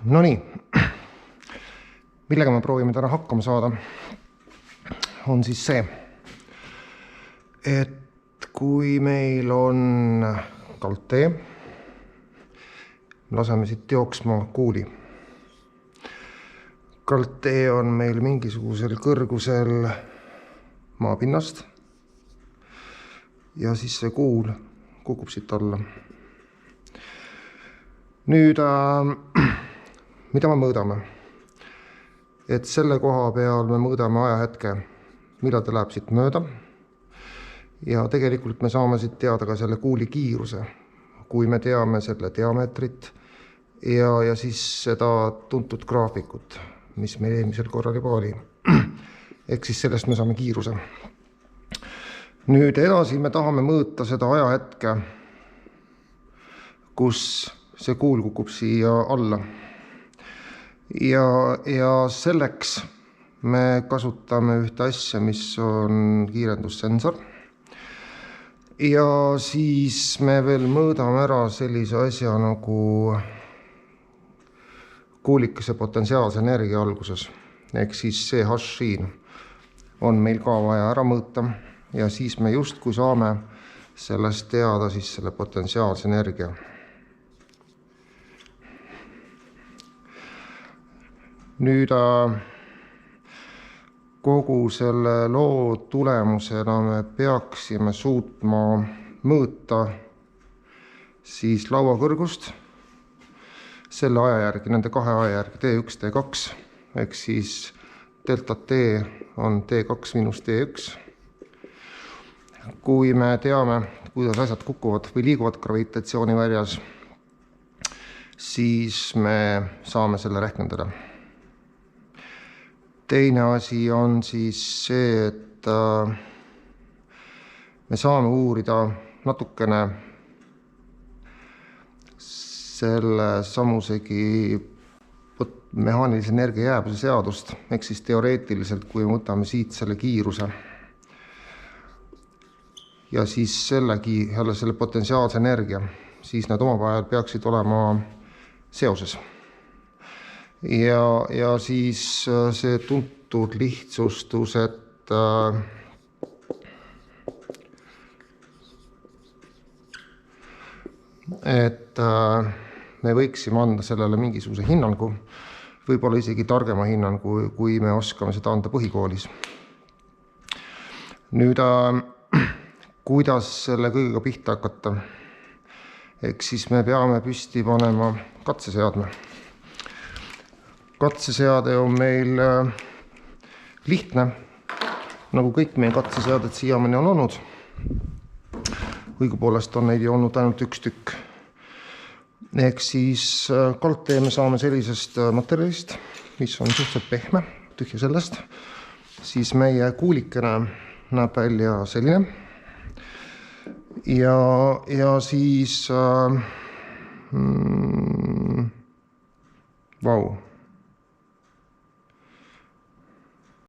No nii, millega me proovime täna hakkama saada, on siis see, et kui meil on kaldtee, laseme siit jooksma kuuli. Kaldtee on meil mingisugusel kõrgusel maapinnast ja siis see kuul kukub siit alla. Nüüd, mida me mõõdame? Et selle koha peal me mõõdame ajahetke, millal ta läheb siit mööda. Ja tegelikult me saame siit teada ka selle kuuli kiiruse, kui me teame selle diameetrit ja siis seda tuntud graafikut, mis meil eelmisel korral juba oli. Ehk siis sellest me saame kiiruse. Nüüd edasi me tahame mõõta seda ajahetke, kus see kuul kukub siia alla. Ja selleks me kasutame ühte asja, mis on kiirendussensor. Ja siis me veel mõõdame ära sellise asja nagu kuulikese potentsiaalse energia alguses. Ehk siis see hash-siin on meil ka vaja ära mõõta ja siis me justkui saame sellest teada siis selle potentsiaalse energia. Nüüd kogu selle loo tulemusena me peaksime suutma mõõta siis lauakõrgust selle aja järgi, nende kahe aja järgi, T1, T2, ehk siis delta T on T2 miinus T1. Kui me teame, kuidas asjad kukuvad või liiguvad gravitatsiooniväljas, siis me saame selle rehkendada. Teine asi on siis see, et me saame uurida natukene selle samusegi mehaanilise energia jäävuse seadust, ehk siis teoreetiliselt, kui me võtame siit selle kiiruse ja siis selle potentsiaalse energia, siis need omavahel peaksid olema seoses. Ja siis see tuntud lihtsustus, et me võiksime anda sellele mingisuguse hinnangu, võib-olla isegi targema hinnangu, kui me oskame seda anda põhikoolis. Nüüd, kuidas selle kõigega pihta hakata? Ehk siis me peame püsti panema katseseadme. Katseseade on meil lihtne, nagu kõik meie katseseaded siiamaani on olnud. Õigupoolest on neid ju olnud ainult üks tükk. Ehk siis kaldtee me saame sellisest materjalist, mis on suhteliselt pehme, tühja sellest. Siis meie kuulikene näeb välja selline. Ja siis vau.